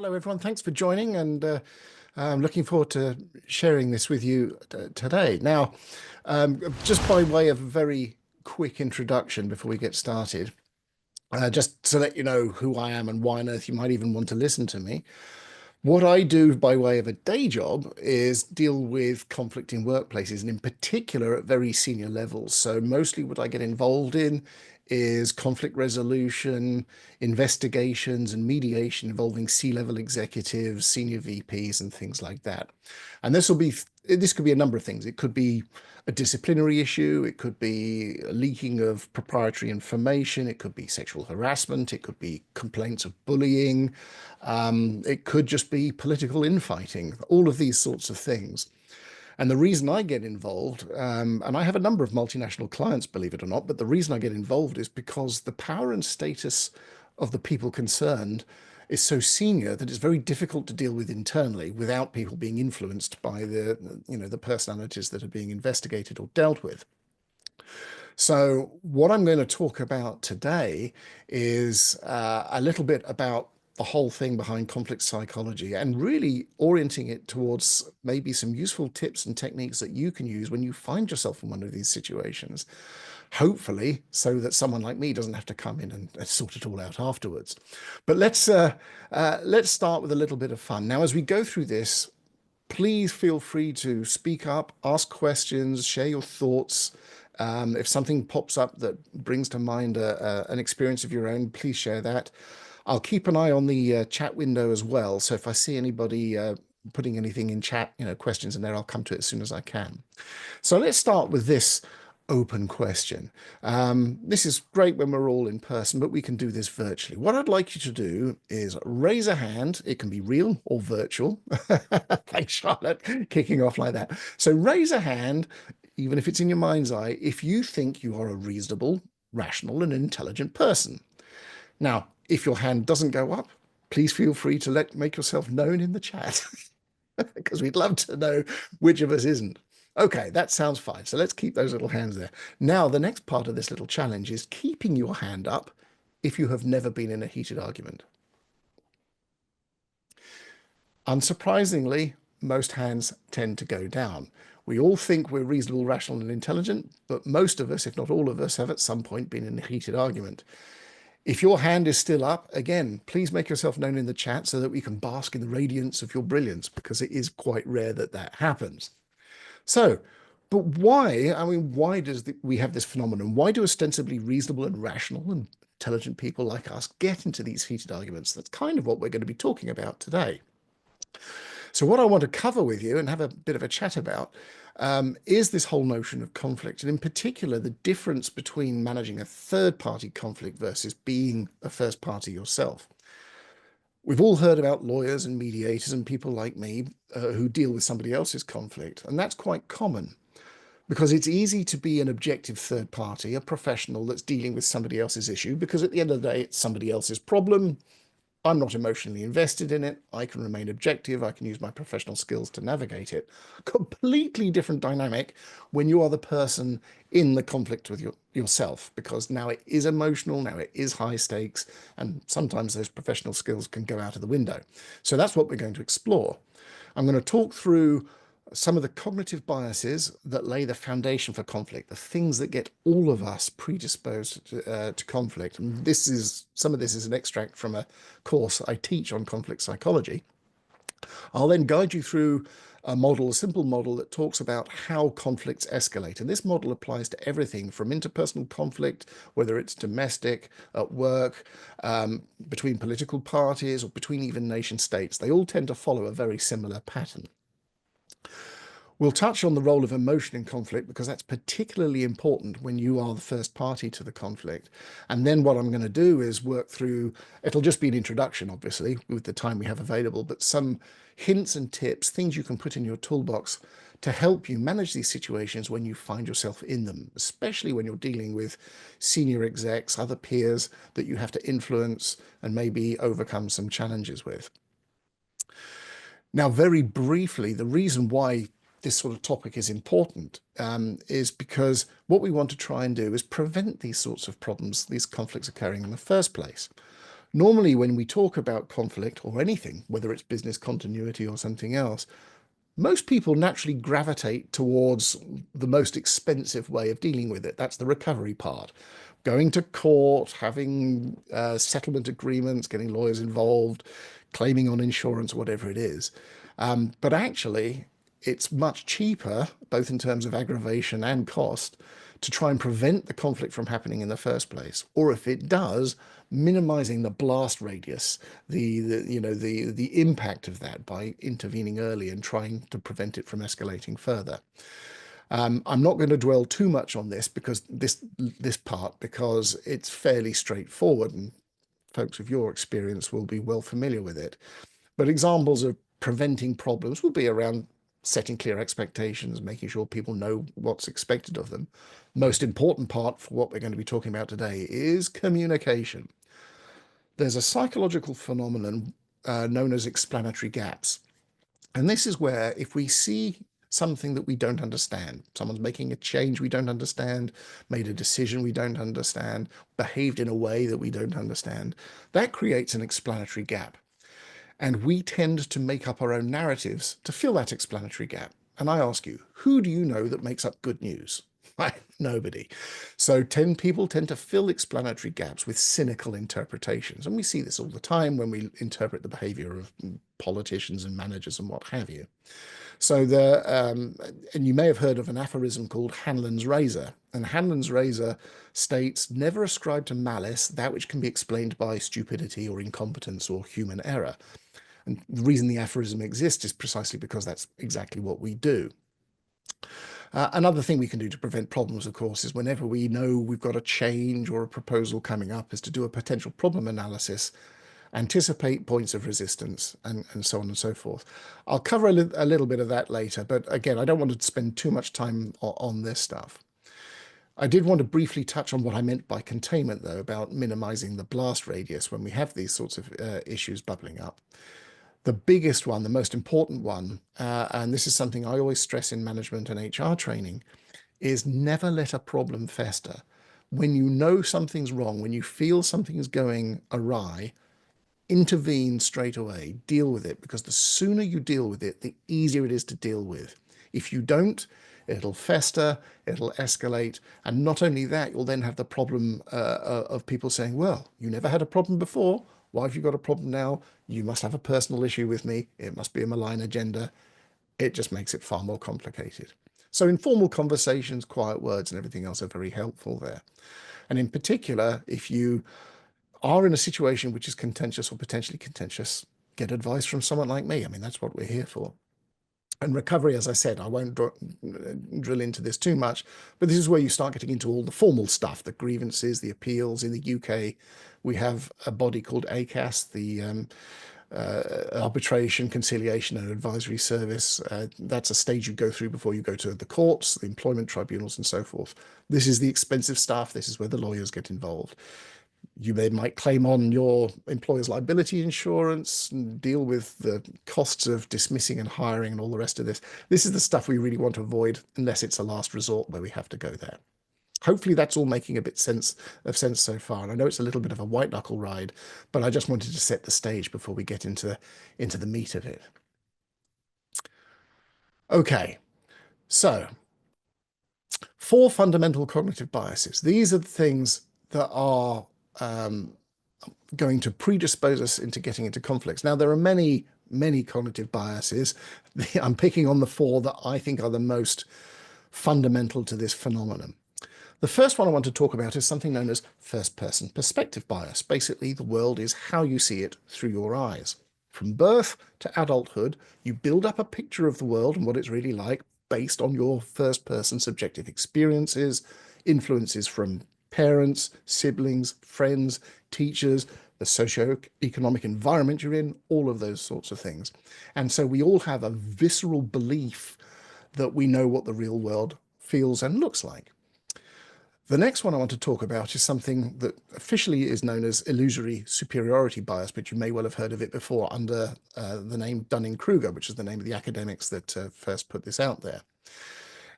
Hello, everyone. Thanks for joining, and I'm looking forward to sharing this with you today. Now, just by way of a very quick introduction before we get started, just to let you know who I am and why on earth you might even want to listen to me. What I do by way of a day job is deal with conflict in workplaces, and in particular at very senior levels. So mostly what I get involved in is conflict resolution, investigations, and mediation involving C-level executives, senior VPs, and things like that. And this could be a number of things. It could be a disciplinary issue, it could be a leaking of proprietary information, it could be sexual harassment, it could be complaints of bullying, it could just be political infighting, all of these sorts of things. And the reason I get involved, and I have a number of multinational clients, believe it or not, but the reason I get involved is because the power and status of the people concerned is so senior that it's very difficult to deal with internally without people being influenced by the personalities that are being investigated or dealt with. So what I'm going to talk about today is a little bit about the whole thing behind conflict psychology and really orienting it towards maybe some useful tips and techniques that you can use when you find yourself in one of these situations, hopefully so that someone like me doesn't have to come in and sort it all out afterwards. But let's start with a little bit of fun. Now, as we go through this, please feel free to speak up, ask questions, share your thoughts. If something pops up that brings to mind an experience of your own, please share that. I'll keep an eye on the chat window as well. So if I see anybody putting anything in chat, questions in there, I'll come to it as soon as I can. So let's start with this open question. This is great when we're all in person, but we can do this virtually. What I'd like you to do is raise a hand. It can be real or virtual. Thanks, Charlotte, kicking off like that. So raise a hand, even if it's in your mind's eye, if you think you are a reasonable, rational, and intelligent person. Now, if your hand doesn't go up, please feel free to make yourself known in the chat because we'd love to know which of us isn't. Okay, that sounds fine. So let's keep those little hands there. Now, the next part of this little challenge is keeping your hand up if you have never been in a heated argument. Unsurprisingly, most hands tend to go down. We all think we're reasonable, rational, and intelligent, but most of us, if not all of us, have at some point been in a heated argument. If your hand is still up, again, please make yourself known in the chat so that we can bask in the radiance of your brilliance, because it is quite rare that that happens. So, but why? I mean, why does we have this phenomenon? Why do ostensibly reasonable and rational and intelligent people like us get into these heated arguments? That's kind of what we're going to be talking about today. So what I want to cover with you and have a bit of a chat about is this whole notion of conflict, and in particular, the difference between managing a third-party conflict versus being a first party yourself. We've all heard about lawyers and mediators and people like me who deal with somebody else's conflict, and that's quite common because it's easy to be an objective third party, a professional that's dealing with somebody else's issue, because at the end of the day, it's somebody else's problem. I'm not emotionally invested in it. I can remain objective. I can use my professional skills to navigate it. Completely different dynamic when you are the person in the conflict with yourself, because now it is emotional, now it is high stakes, and sometimes those professional skills can go out of the window. So that's what we're going to explore. I'm going to talk through some of the cognitive biases that lay the foundation for conflict, the things that get all of us predisposed to conflict. And some of this is an extract from a course I teach on conflict psychology. I'll then guide you through a simple model that talks about how conflicts escalate. And this model applies to everything from interpersonal conflict, whether it's domestic, at work, between political parties, or between even nation states. They all tend to follow a very similar pattern. We'll touch on the role of emotion in conflict because that's particularly important when you are the first party to the conflict. And then what I'm going to do is work through, it'll just be an introduction, obviously, with the time we have available, but some hints and tips, things you can put in your toolbox to help you manage these situations when you find yourself in them, especially when you're dealing with senior execs, other peers that you have to influence and maybe overcome some challenges with. Now, very briefly, the reason why this sort of topic is important is because what we want to try and do is prevent these sorts of problems, these conflicts occurring in the first place. Normally, when we talk about conflict or anything, whether it's business continuity or something else, most people naturally gravitate towards the most expensive way of dealing with it. That's the recovery part. Going to court, having settlement agreements, getting lawyers involved, claiming on insurance, whatever it is. But actually, it's much cheaper, both in terms of aggravation and cost, to try and prevent the conflict from happening in the first place. Or if it does, minimizing the blast radius, the impact of that by intervening early and trying to prevent it from escalating further. I'm not going to dwell too much on this because this part because it's fairly straightforward and folks of your experience will be well familiar with it. But examples of preventing problems will be around setting clear expectations, making sure people know what's expected of them. Most important part for what we're going to be talking about today is communication. There's a psychological phenomenon known as explanatory gaps. And this is where if we see something that we don't understand, someone's making a change we don't understand, made a decision we don't understand, behaved in a way that we don't understand, that creates an explanatory gap. And we tend to make up our own narratives to fill that explanatory gap. And I ask you, who do you know that makes up good news? Nobody. So people tend to fill explanatory gaps with cynical interpretations. And we see this all the time when we interpret the behavior of politicians and managers and what have you. So and you may have heard of an aphorism called Hanlon's razor. And Hanlon's razor states, never ascribe to malice that which can be explained by stupidity or incompetence or human error. And the reason the aphorism exists is precisely because that's exactly what we do. Another thing we can do to prevent problems, of course, is whenever we know we've got a change or a proposal coming up, is to do a potential problem analysis, anticipate points of resistance, and so on and so forth. I'll cover a little bit of that later, but again, I don't want to spend too much time on this stuff. I did want to briefly touch on what I meant by containment, though, about minimizing the blast radius when we have these sorts of issues bubbling up. The biggest one, the most important one, and this is something I always stress in management and HR training, is never let a problem fester. When you know something's wrong, when you feel something's going awry, intervene straight away, deal with it, because the sooner you deal with it, the easier it is to deal with. If you don't, it'll fester, it'll escalate, and not only that, you'll then have the problem of people saying, well, you never had a problem before, why have you got a problem now? You must have a personal issue with me, it must be a malign agenda. It just makes it far more complicated. So informal conversations, quiet words, and everything else are very helpful there. And in particular, if you are in a situation which is contentious or potentially contentious, get advice from someone like me. I mean, that's what we're here for. And recovery, as I said, I won't drill into this too much, but this is where you start getting into all the formal stuff, the grievances, the appeals. In the UK, we have a body called ACAS, the Arbitration, Conciliation and Advisory Service. That's a stage you go through before you go to the courts, the employment tribunals, and so forth. This is the expensive stuff. This is where the lawyers get involved. You might claim on your employer's liability insurance and deal with the costs of dismissing and hiring and all the rest of this. This is the stuff we really want to avoid unless it's a last resort where we have to go there. Hopefully that's all making a bit of sense so far. And I know it's a little bit of a white knuckle ride, but I just wanted to set the stage before we get into the meat of it. Okay, so 4 fundamental cognitive biases. These are the things that are going to predispose us into getting into conflicts. Now, there are many, many cognitive biases. I'm picking on the 4 that I think are the most fundamental to this phenomenon. The first one I want to talk about is something known as first-person perspective bias. Basically, the world is how you see it through your eyes. From birth to adulthood, you build up a picture of the world and what it's really like based on your first-person subjective experiences, influences from parents, siblings, friends, teachers, the socio-economic environment you're in, all of those sorts of things. And so we all have a visceral belief that we know what the real world feels and looks like. The next one I want to talk about is something that officially is known as illusory superiority bias, but you may well have heard of it before under the name Dunning-Kruger, which is the name of the academics that first put this out there.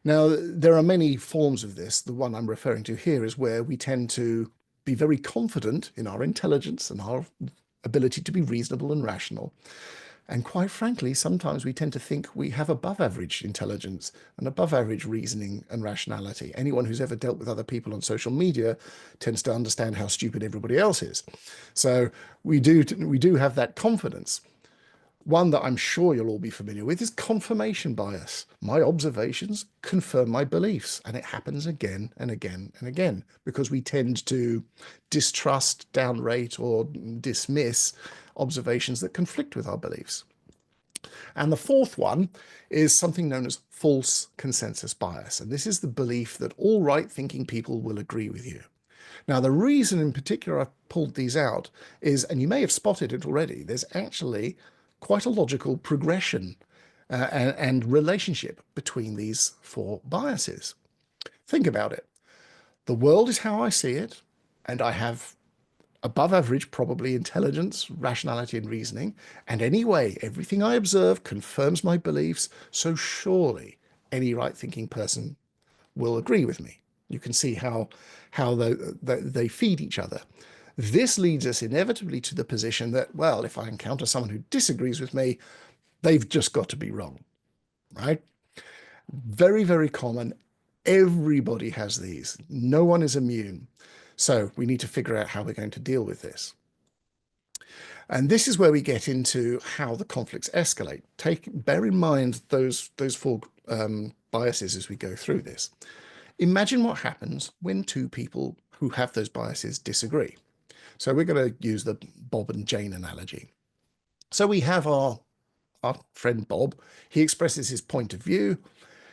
Now, there are many forms of this. The one I'm referring to here is where we tend to be very confident in our intelligence and our ability to be reasonable and rational. And quite frankly, sometimes we tend to think we have above average intelligence and above average reasoning and rationality. Anyone who's ever dealt with other people on social media tends to understand how stupid everybody else is. So we do have that confidence. One that I'm sure you'll all be familiar with is confirmation bias. My observations confirm my beliefs, and it happens again and again and again because we tend to distrust, downrate, or dismiss observations that conflict with our beliefs. And the fourth one is something known as false consensus bias. And this is the belief that all right-thinking people will agree with you. Now, the reason in particular I've pulled these out is, and you may have spotted it already, there's actually quite a logical progression and relationship between these four biases. Think about it. The world is how I see it, and I have above average, probably, intelligence, rationality, and reasoning. And anyway, everything I observe confirms my beliefs, so surely any right-thinking person will agree with me. You can see how they feed each other. This leads us inevitably to the position that, well, if I encounter someone who disagrees with me, they've just got to be wrong, right? Very, very common. Everybody has these. No one is immune. So we need to figure out how we're going to deal with this. And this is where we get into how the conflicts escalate. Bear in mind those four biases as we go through this. Imagine what happens when two people who have those biases disagree. So we're going to use the Bob and Jane analogy. So we have our friend Bob. He expresses his point of view.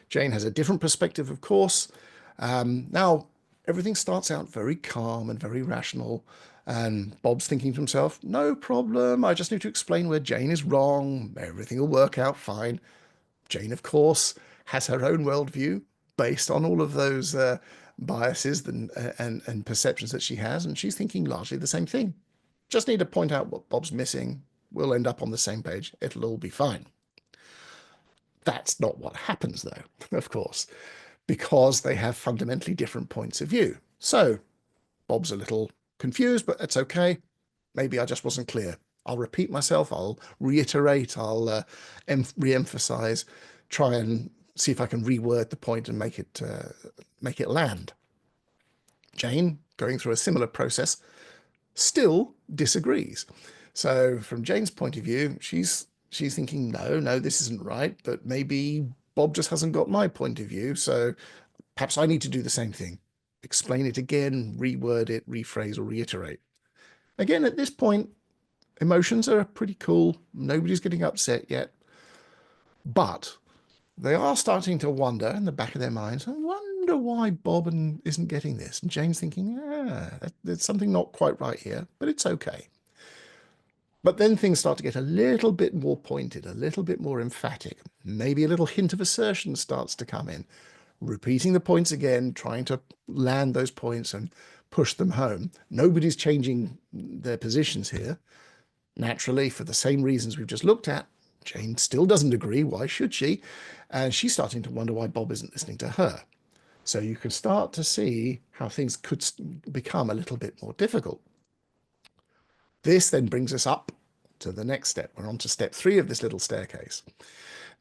Jane has a different perspective, of course. Now, everything starts out very calm and very rational. And Bob's thinking to himself, no problem. I just need to explain where Jane is wrong. Everything will work out fine. Jane, of course, has her own worldview based on all of those biases and perceptions that she has. And she's thinking largely the same thing. Just need to point out what Bob's missing. We'll end up on the same page. It'll all be fine. That's not what happens, though, of course, because they have fundamentally different points of view. So Bob's a little confused, but it's okay. Maybe I just wasn't clear. I'll repeat myself. I'll reiterate. I'll re-emphasize, try and see if I can reword the point and make it land. Jane, going through a similar process, still disagrees. So from Jane's point of view, she's thinking, no, this isn't right, but maybe Bob just hasn't got my point of view, so perhaps I need to do the same thing. Explain it again, reword it, rephrase, or reiterate. Again, at this point, emotions are pretty cool. Nobody's getting upset yet. But they are starting to wonder in the back of their minds, I wonder why Bob isn't getting this. And Jane's thinking, there's something not quite right here, but it's okay. But then things start to get a little bit more pointed, a little bit more emphatic. Maybe a little hint of assertion starts to come in. Repeating the points again, trying to land those points and push them home. Nobody's changing their positions here. Naturally, for the same reasons we've just looked at, Jane still doesn't agree. Why should she? And she's starting to wonder why Bob isn't listening to her. So you can start to see how things could become a little bit more difficult. This then brings us up to the next step. We're on to step 3 of this little staircase.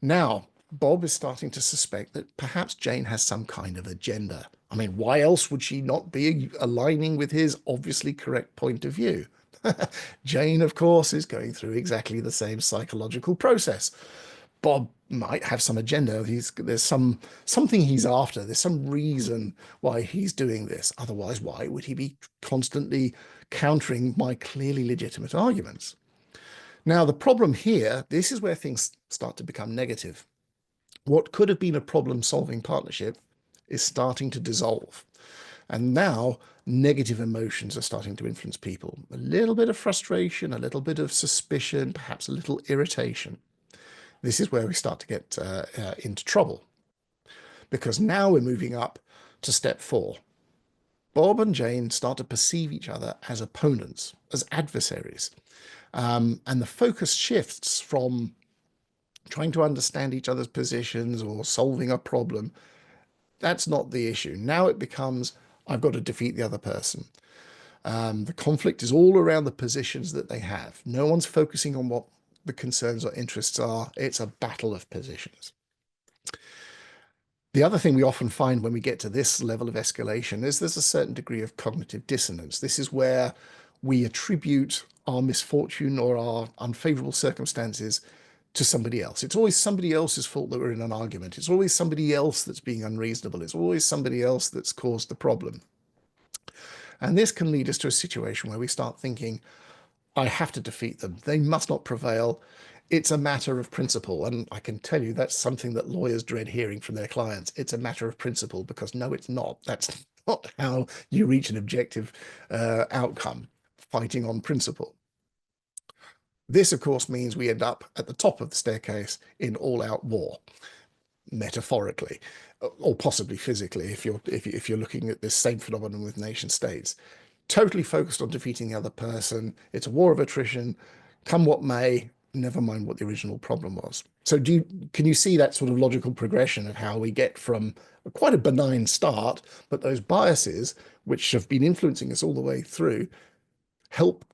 Now, Bob is starting to suspect that perhaps Jane has some kind of agenda. I mean, why else would she not be aligning with his obviously correct point of view? Jane, of course, is going through exactly the same psychological process. Bob might have some agenda. There's something he's after. There's some reason why he's doing this. Otherwise, why would he be constantly countering my clearly legitimate arguments? Now, the problem here, this is where things start to become negative. What could have been a problem-solving partnership is starting to dissolve. And now negative emotions are starting to influence people. A little bit of frustration, a little bit of suspicion, perhaps a little irritation. This is where we start to get into trouble, because now we're moving up to step 4. Bob and Jane start to perceive each other as opponents, as adversaries. And the focus shifts from trying to understand each other's positions or solving a problem. That's not the issue. Now it becomes, I've got to defeat the other person. The conflict is all around the positions that they have. No one's focusing on what the concerns or interests are. It's a battle of positions. The other thing we often find when we get to this level of escalation is there's a certain degree of cognitive dissonance. This is where we attribute our misfortune or our unfavorable circumstances to somebody else. It's always somebody else's fault that we're in an argument. It's always somebody else that's being unreasonable. It's always somebody else that's caused the problem. And this can lead us to a situation where we start thinking, I have to defeat them. They must not prevail. It's a matter of principle. And I can tell you that's something that lawyers dread hearing from their clients. It's a matter of principle, because no, it's not. That's not how you reach an objective outcome, fighting on principle. This, of course, means we end up at the top of the staircase in all-out war, metaphorically, or possibly physically, if you're looking at this same phenomenon with nation states. Totally focused on defeating the other person. It's a war of attrition, come what may, never mind what the original problem was. So can you see that sort of logical progression of how we get from quite a benign start, but those biases, which have been influencing us all the way through, help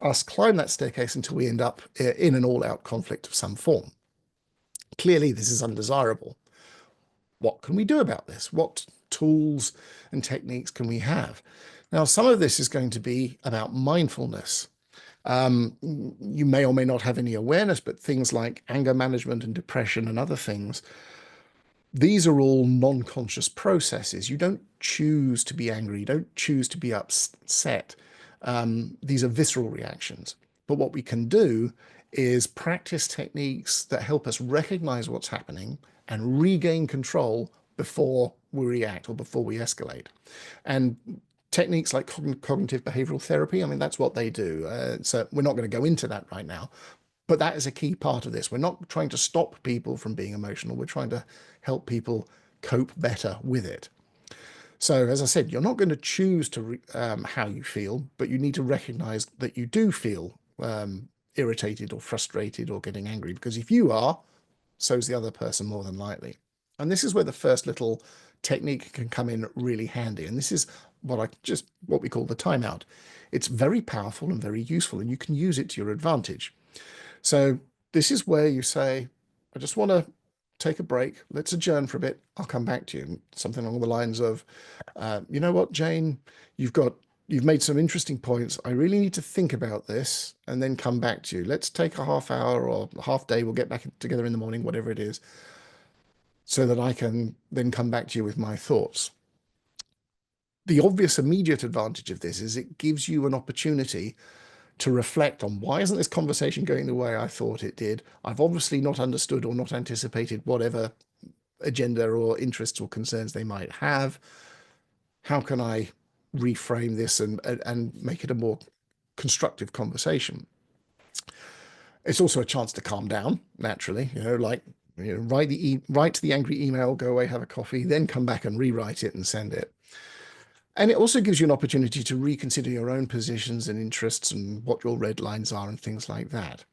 us climb that staircase until we end up in an all-out conflict of some form. Clearly, this is undesirable. What can we do about this? What tools and techniques can we have? Now, some of this is going to be about mindfulness. You may or may not have any awareness, but things like anger management and depression and other things, these are all non-conscious processes. You don't choose to be angry. You don't choose to be upset. These are visceral reactions. But what we can do is practice techniques that help us recognize what's happening and regain control before we react or before we escalate. And techniques like cognitive behavioral therapy, I mean, that's what they do. So we're not going to go into that right now, but that is a key part of this. We're not trying to stop people from being emotional. We're trying to help people cope better with it. So, as I said, you're not going to choose to how you feel, but you need to recognize that you do feel irritated or frustrated or getting angry, because if you are, so's the other person more than likely. And this is where the first little technique can come in really handy. And this is what we call the timeout. It's very powerful and very useful, and you can use it to your advantage. So this is where you say, I just want to take a break. Let's adjourn for a bit. I'll come back to you. Something along the lines of, you know what, Jane, you've made some interesting points. I really need to think about this and then come back to you. Let's take a half hour or a half day. We'll get back together in the morning, whatever it is, so that I can then come back to you with my thoughts. The obvious immediate advantage of this is it gives you an opportunity to reflect on, why isn't this conversation going the way I thought it did? I've obviously not understood or not anticipated whatever agenda or interests or concerns they might have. How can I reframe this and make it a more constructive conversation? It's also a chance to calm down, naturally, like, write the angry email, go away, have a coffee, then come back and rewrite it and send it. And it also gives you an opportunity to reconsider your own positions and interests and what your red lines are and things like that.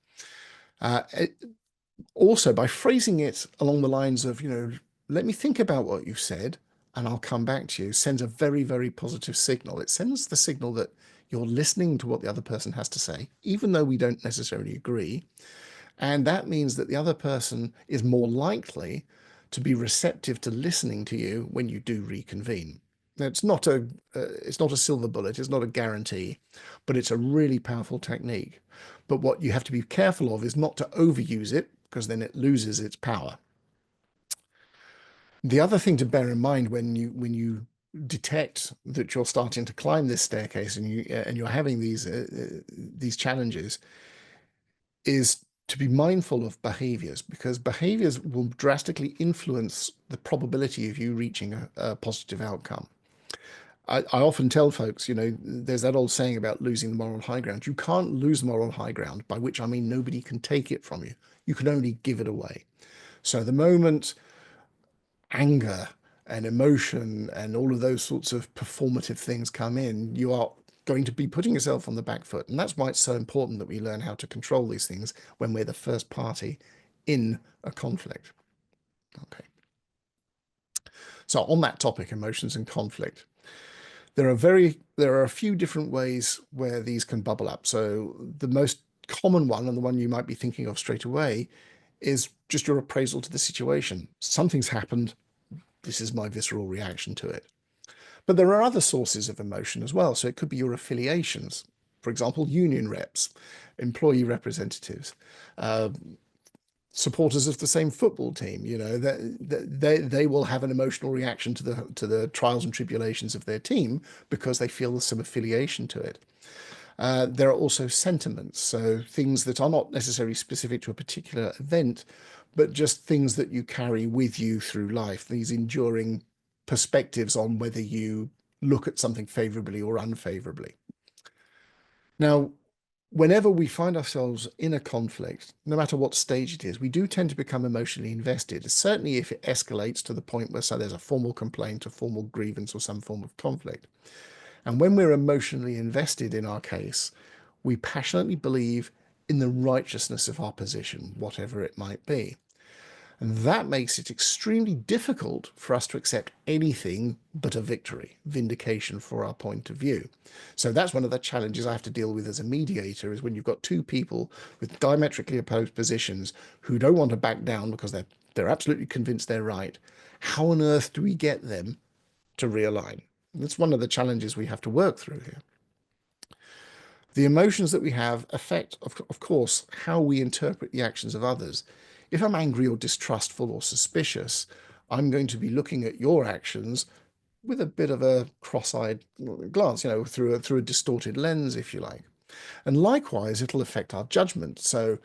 Also, by phrasing it along the lines of, let me think about what you've said and I'll come back to you, sends a very, very positive signal. It sends the signal that you're listening to what the other person has to say, even though we don't necessarily agree. And that means that the other person is more likely to be receptive to listening to you when you do reconvene. Now, it's not a silver bullet, it's not a guarantee, but it's a really powerful technique. But what you have to be careful of is not to overuse it, because then it loses its power. The other thing to bear in mind when you detect that you're starting to climb this staircase and you're having these challenges is to be mindful of behaviors, because behaviors will drastically influence the probability of you reaching a positive outcome. I often tell folks, there's that old saying about losing the moral high ground. You can't lose the moral high ground, by which I mean nobody can take it from you. You can only give it away. So the moment anger and emotion and all of those sorts of performative things come in, you are going to be putting yourself on the back foot. And that's why it's so important that we learn how to control these things when we're the first party in a conflict. Okay. So on that topic, emotions and conflict, there are a few different ways where these can bubble up. So the most common one, and the one you might be thinking of straight away, is just your appraisal to the situation. Something's happened. This is my visceral reaction to it. But there are other sources of emotion as well. So it could be your affiliations. For example, union reps, employee representatives, uh, supporters of the same football team. They will have an emotional reaction to the trials and tribulations of their team because they feel some affiliation to it. There are also sentiments, so things that are not necessarily specific to a particular event, but just things that you carry with you through life, these enduring perspectives on whether you look at something favorably or unfavorably. Now, whenever we find ourselves in a conflict, no matter what stage it is, we do tend to become emotionally invested. Certainly if it escalates to the point where so there's a formal complaint, a formal grievance, or some form of conflict. And when we're emotionally invested in our case, we passionately believe in the righteousness of our position, whatever it might be. And that makes it extremely difficult for us to accept anything but a victory, vindication for our point of view. So that's one of the challenges I have to deal with as a mediator, is when you've got two people with diametrically opposed positions who don't want to back down because they're absolutely convinced they're right. How on earth do we get them to realign? That's one of the challenges we have to work through here. The emotions that we have affect, of course, how we interpret the actions of others. If I'm angry or distrustful or suspicious, I'm going to be looking at your actions with a bit of a cross-eyed glance, through a distorted lens, if you like. And likewise, it'll affect our judgment. So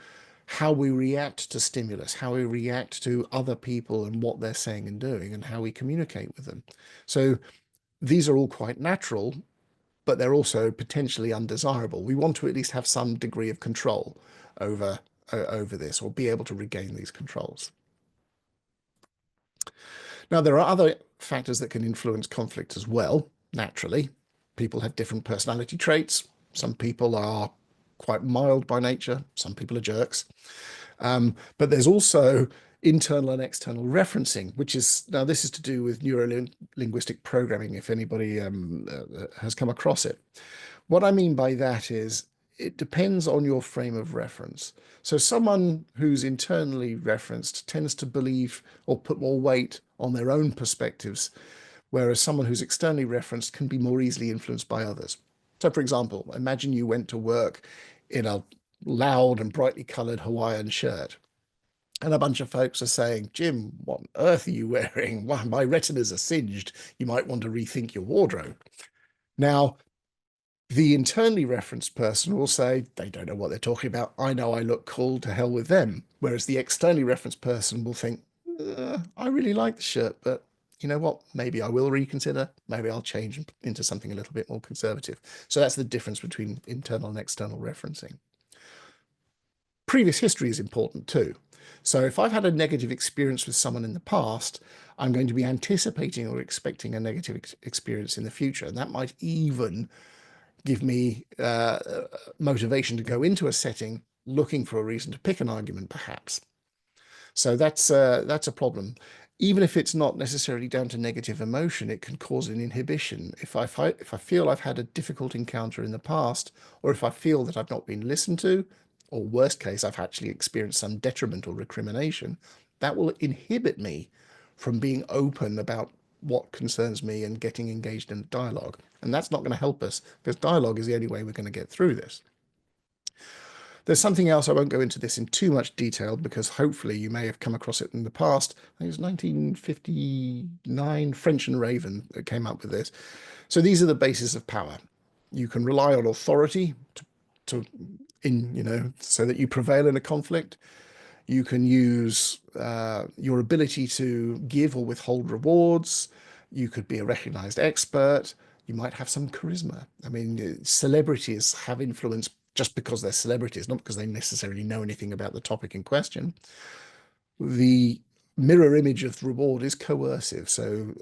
how we react to stimulus, how we react to other people and what they're saying and doing, and how we communicate with them. So these are all quite natural, but they're also potentially undesirable. We want to at least have some degree of control over over this, or be able to regain these controls. Now, there are other factors that can influence conflict as well, naturally. People have different personality traits. Some people are quite mild by nature. Some people are jerks. But there's also internal and external referencing, which is, now this is to do with neuro-linguistic programming, if anybody has come across it. What I mean by that is it depends on your frame of reference. So someone who's internally referenced tends to believe or put more weight on their own perspectives, whereas someone who's externally referenced can be more easily influenced by others. So for example, imagine you went to work in a loud and brightly coloured Hawaiian shirt, and a bunch of folks are saying, Jim, what on earth are you wearing? Well, my retinas are singed. You might want to rethink your wardrobe. Now, the internally referenced person will say, they don't know what they're talking about. I know I look cool, to hell with them. Whereas the externally referenced person will think, I really like the shirt, but you know what? Maybe I will reconsider. Maybe I'll change into something a little bit more conservative. So that's the difference between internal and external referencing. Previous history is important too. So if I've had a negative experience with someone in the past, I'm going to be anticipating or expecting a negative experience in the future. And that might even give me motivation to go into a setting looking for a reason to pick an argument, perhaps. So that's a problem. Even if it's not necessarily down to negative emotion, it can cause an inhibition. If I feel I've had a difficult encounter in the past, or if I feel that I've not been listened to, or worst case, I've actually experienced some detriment or recrimination, that will inhibit me from being open about what concerns me and getting engaged in dialogue. And that's not going to help us, because dialogue is the only way we're going to get through this. There's something else. I won't go into this in too much detail because hopefully you may have come across it in the past. I think it was 1959, French and Raven that came up with this. So these are the bases of power. You can rely on authority so that you prevail in a conflict. You can use your ability to give or withhold rewards. You could be a recognized expert. You might have some charisma. I mean, celebrities have influence just because they're celebrities, not because they necessarily know anything about the topic in question. The mirror image of the reward is coercive. So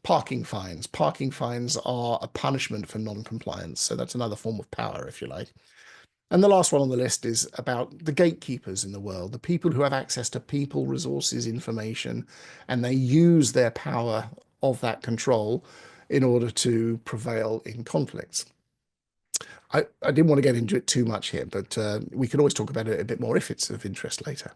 parking fines. Parking fines are a punishment for non-compliance. So that's another form of power, if you like. And the last one on the list is about the gatekeepers in the world, the people who have access to people, resources, information, and they use their power of that control in order to prevail in conflicts. I didn't want to get into it too much here, but we can always talk about it a bit more if it's of interest later.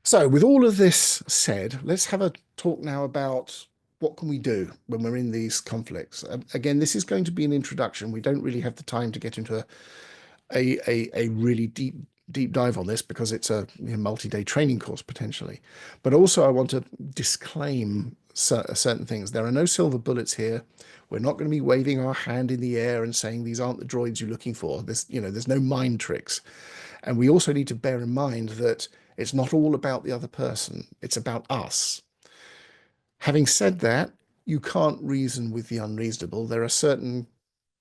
So with all of this said, let's have a talk now about what can we do when we're in these conflicts. Again, this is going to be an introduction. We don't really have the time to get into a really deep dive on this because it's a multi-day training course potentially. But also I want to disclaim certain things. There are no silver bullets here. We're not going to be waving our hand in the air and saying these aren't the droids you're looking for. There's no mind tricks. And we also need to bear in mind that it's not all about the other person. It's about us. Having said that, you can't reason with the unreasonable. There are certain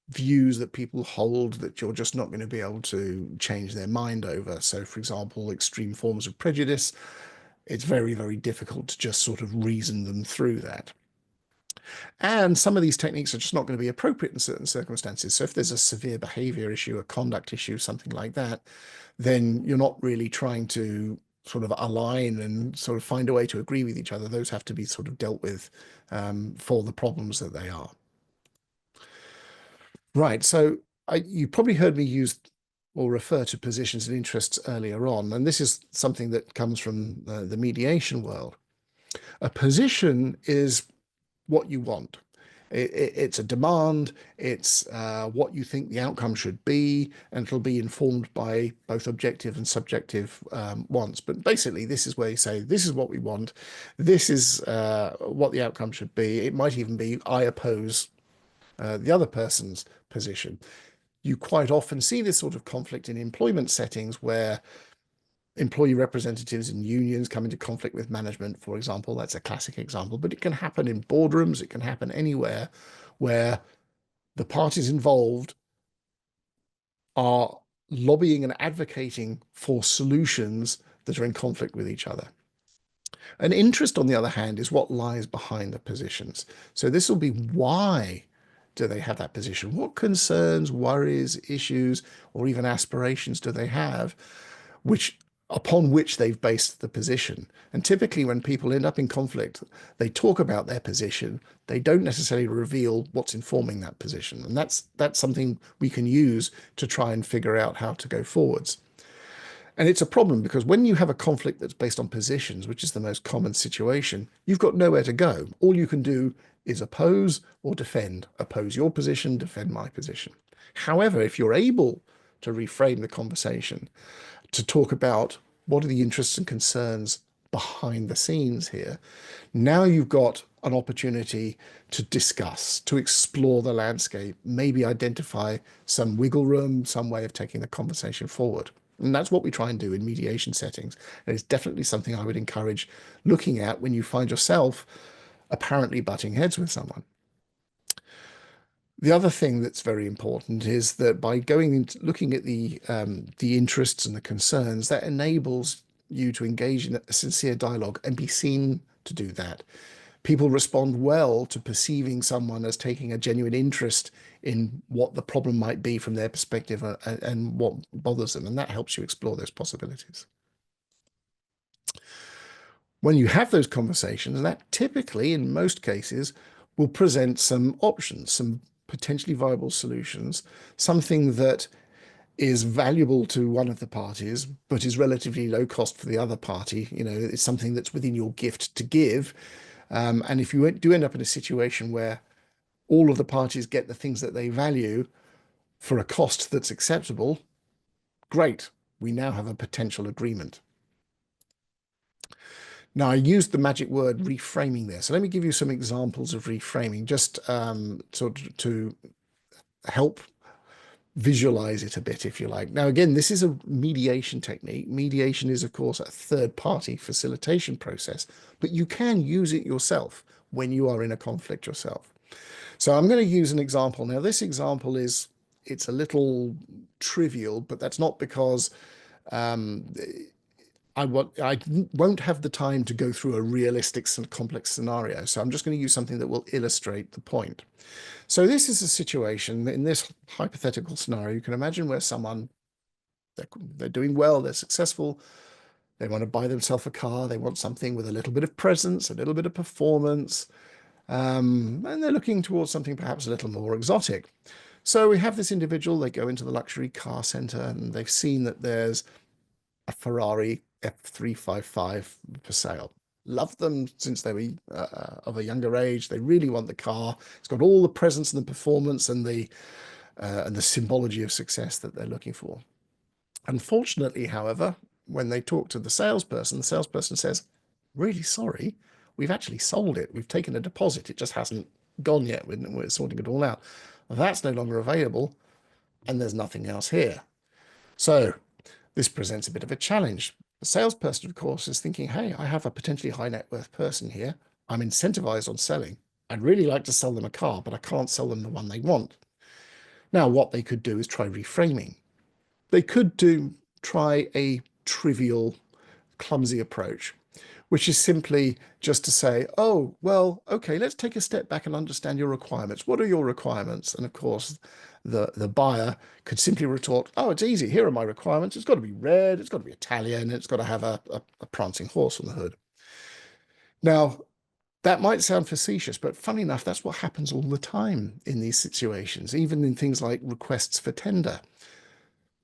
views that people hold that you're just not going to be able to change their mind over. So, for example, extreme forms of prejudice, it's very, very difficult to just sort of reason them through that. And some of these techniques are just not going to be appropriate in certain circumstances. So if there's a severe behavior issue, a conduct issue, something like that, then you're not really trying to sort of align and sort of find a way to agree with each other. Those have to be sort of dealt with for the problems that they are. Right. So you probably heard me use or refer to positions and interests earlier on, and this is something that comes from the mediation world. A position is what you want. It's a demand, it's what you think the outcome should be, and it'll be informed by both objective and subjective wants. But basically, this is where you say, this is what we want, this is what the outcome should be. It might even be, I oppose the other person's position. You quite often see this sort of conflict in employment settings where employee representatives and unions come into conflict with management, for example. That's a classic example, but it can happen in boardrooms. It can happen anywhere where the parties involved are lobbying and advocating for solutions that are in conflict with each other. An interest, on the other hand, is what lies behind the positions. So this will be why do they have that position? What concerns, worries, issues, or even aspirations do they have, upon which they've based the position? And typically when people end up in conflict, they talk about their position. They don't necessarily reveal what's informing that position. And that's something we can use to try and figure out how to go forwards. And it's a problem because when you have a conflict that's based on positions, which is the most common situation, you've got nowhere to go. All you can do is oppose or defend. Oppose your position, defend my position. However, if you're able to reframe the conversation to talk about what are the interests and concerns behind the scenes here, now you've got an opportunity to discuss, to explore the landscape, maybe identify some wiggle room, some way of taking the conversation forward. And that's what we try and do in mediation settings. And it's definitely something I would encourage looking at when you find yourself apparently butting heads with someone. The other thing that's very important is that by going into looking at the interests and the concerns, that enables you to engage in a sincere dialogue and be seen to do that. People respond well to perceiving someone as taking a genuine interest in what the problem might be from their perspective and what bothers them, and that helps you explore those possibilities. When you have those conversations, that typically, in most cases, will present some options, some potentially viable solutions, something that is valuable to one of the parties, but is relatively low cost for the other party. It's something that's within your gift to give. And if you do end up in a situation where all of the parties get the things that they value for a cost that's acceptable, great. We now have a potential agreement. Now, I used the magic word reframing there. So let me give you some examples of reframing, just to help visualize it a bit, if you like. Now, again, this is a mediation technique. Mediation is, of course, a third-party facilitation process, but you can use it yourself when you are in a conflict yourself. So I'm going to use an example. Now, this example it's a little trivial, but that's not because I won't have the time to go through a realistic and complex scenario. So I'm just going to use something that will illustrate the point. So this is a situation in this hypothetical scenario. You can imagine where someone, they're doing well, they're successful, they want to buy themselves a car, they want something with a little bit of presence, a little bit of performance, and they're looking towards something perhaps a little more exotic. So we have this individual, they go into the luxury car center and they've seen that there's a Ferrari F355 for sale. Loved them since they were of a younger age. They really want the car. It's got all the presence and the performance and the symbology of success that they're looking for. Unfortunately, however, when they talk to the salesperson says, "Really sorry, we've actually sold it. We've taken a deposit. It just hasn't gone yet. We're sorting it all out. That's no longer available, and there's nothing else here." So this presents a bit of a challenge. The salesperson, of course, is thinking, hey, I have a potentially high net worth person here. I'm incentivized on selling. I'd really like to sell them a car, but I can't sell them the one they want. Now, what they could do is try reframing. They could try a trivial, clumsy approach, which is simply just to say, oh, well, okay, let's take a step back and understand your requirements. What are your requirements? And of course, the buyer could simply retort, oh, it's easy. Here are my requirements. It's got to be red. It's got to be Italian. It's got to have a prancing horse on the hood. Now, that might sound facetious, but funny enough, that's what happens all the time in these situations, even in things like requests for tender.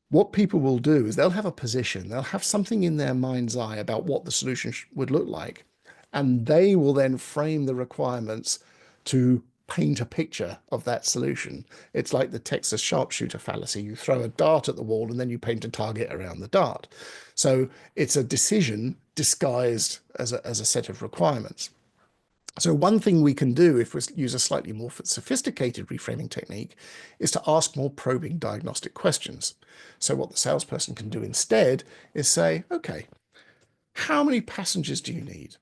What people will do is they'll have a position, they'll have something in their mind's eye about what the solution would look like, and they will then frame the requirements to paint a picture of that solution. It's like the Texas sharpshooter fallacy. You throw a dart at the wall and then you paint a target around the dart. So it's a decision disguised as a set of requirements. So one thing we can do if we use a slightly more sophisticated reframing technique is to ask more probing diagnostic questions. So what the salesperson can do instead is say, okay, how many passengers do you need?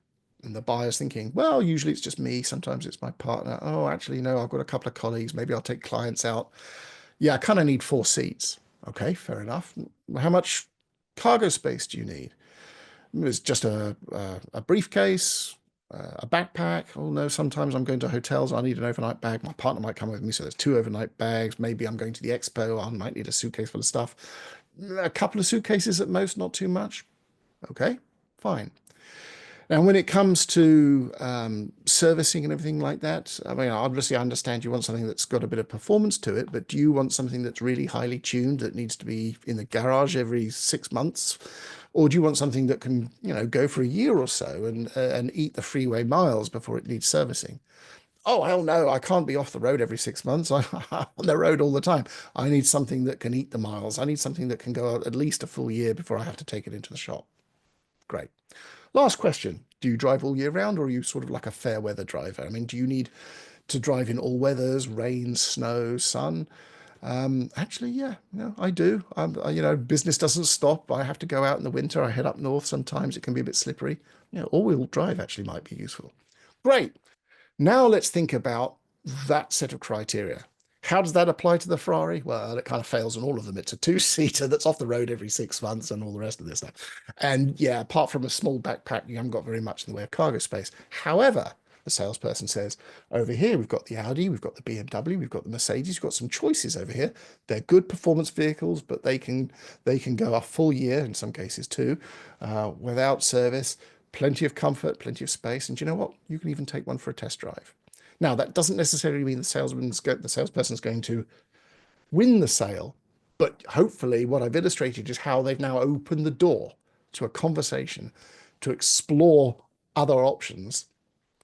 And the buyer's thinking, well, usually it's just me. Sometimes it's my partner. Oh, actually, no, I've got a couple of colleagues. Maybe I'll take clients out. Yeah, I kind of need 4 seats. Okay, fair enough. How much cargo space do you need? It's just a briefcase, a backpack. Oh no, sometimes I'm going to hotels. I need an overnight bag. My partner might come with me, so there's 2 overnight bags. Maybe I'm going to the expo. I might need a suitcase full of stuff. A couple of suitcases at most, not too much. Okay, fine. Now, when it comes to servicing and everything like that, I mean, obviously, I understand you want something that's got a bit of performance to it, but do you want something that's really highly tuned that needs to be in the garage every 6 months? Or do you want something that can, go for a year or so and eat the freeway miles before it needs servicing? Oh, hell no, I can't be off the road every 6 months. I'm on the road all the time. I need something that can eat the miles. I need something that can go out at least a full year before I have to take it into the shop. Great. Last question. Do you drive all year round or are you sort of like a fair weather driver? I mean, do you need to drive in all weathers, rain, snow, sun? Actually, yeah, I do. Business doesn't stop. I have to go out in the winter. I head up north. Sometimes it can be a bit slippery. All-wheel drive actually might be useful. Great. Now let's think about that set of criteria. How does that apply to the Ferrari? Well, it kind of fails on all of them. It's a two-seater that's off the road every 6 months and all the rest of this stuff. And yeah, apart from a small backpack, you haven't got very much in the way of cargo space. However, the salesperson says, over here, we've got the Audi, we've got the BMW, we've got the Mercedes, we've got some choices over here. They're good performance vehicles, but they can go a full year, in some cases too, without service, plenty of comfort, plenty of space. And you know what? You can even take one for a test drive. Now, that doesn't necessarily mean the salesperson's going to win the sale, but hopefully what I've illustrated is how they've now opened the door to a conversation to explore other options.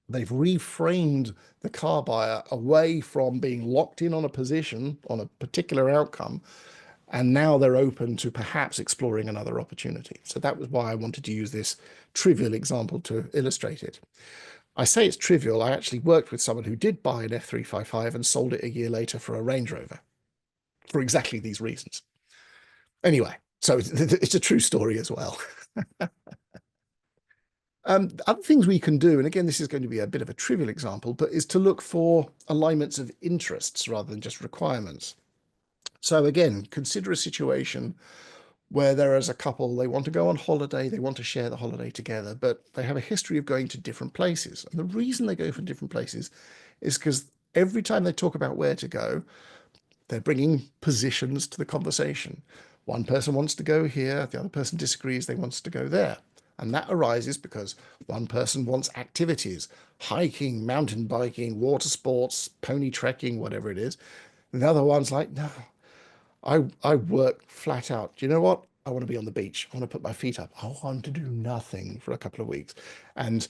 They've reframed the car buyer away from being locked in on a position, on a particular outcome, and now they're open to perhaps exploring another opportunity. So that was why I wanted to use this trivial example to illustrate it. I say it's trivial. I actually worked with someone who did buy an F355 and sold it a year later for a Range Rover for exactly these reasons. Anyway, so it's a true story as well. Other things we can do, and again, this is going to be a bit of a trivial example, but is to look for alignments of interests rather than just requirements. So again, consider a situation where there is a couple, they want to go on holiday, they want to share the holiday together, but they have a history of going to different places. And the reason they go for different places is because every time they talk about where to go, they're bringing positions to the conversation. One person wants to go here, the other person disagrees, they wants to go there. And that arises because one person wants activities, hiking, mountain biking, water sports, pony trekking, whatever it is. And the other one's like, no, I work flat out. Do you know what? I want to be on the beach. I want to put my feet up. I want to do nothing for a couple of weeks. And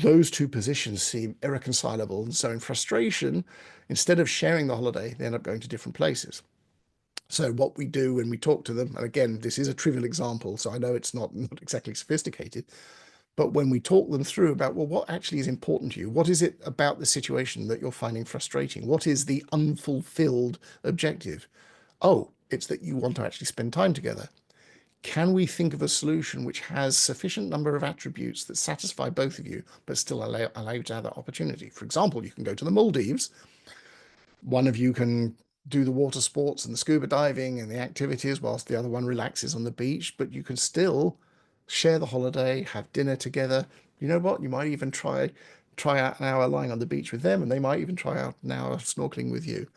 those two positions seem irreconcilable. And so in frustration, instead of sharing the holiday, they end up going to different places. So what we do when we talk to them, and again, this is a trivial example, so I know it's not exactly sophisticated, but when we talk them through about, well, what actually is important to you? What is it about the situation that you're finding frustrating? What is the unfulfilled objective? Oh, it's that you want to actually spend time together. Can we think of a solution which has sufficient number of attributes that satisfy both of you, but still allow you to have that opportunity? For example, you can go to the Maldives. One of you can do the water sports and the scuba diving and the activities whilst the other one relaxes on the beach, but you can still share the holiday, have dinner together. You know what? You might even try out an hour lying on the beach with them, and they might even try out an hour snorkeling with you.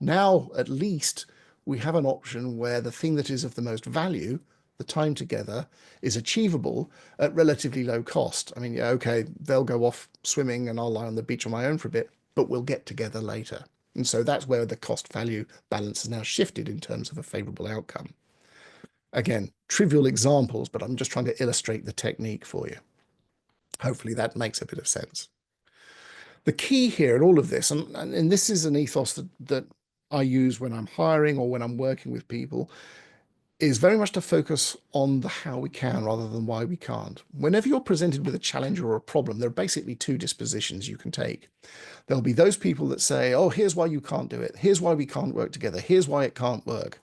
Now, at least we have an option where the thing that is of the most value, the time together, is achievable at relatively low cost. I mean, yeah, okay, they'll go off swimming and I'll lie on the beach on my own for a bit, but we'll get together later. And so that's where the cost value balance has now shifted in terms of a favorable outcome. Again, trivial examples, but I'm just trying to illustrate the technique for you. Hopefully that makes a bit of sense. The key here in all of this, and this is an ethos that I use when I'm hiring or when I'm working with people, is very much to focus on the how we can rather than why we can't. Whenever you're presented with a challenge or a problem, there are basically two dispositions you can take. There'll be those people that say, oh, here's why you can't do it. Here's why we can't work together. Here's why it can't work.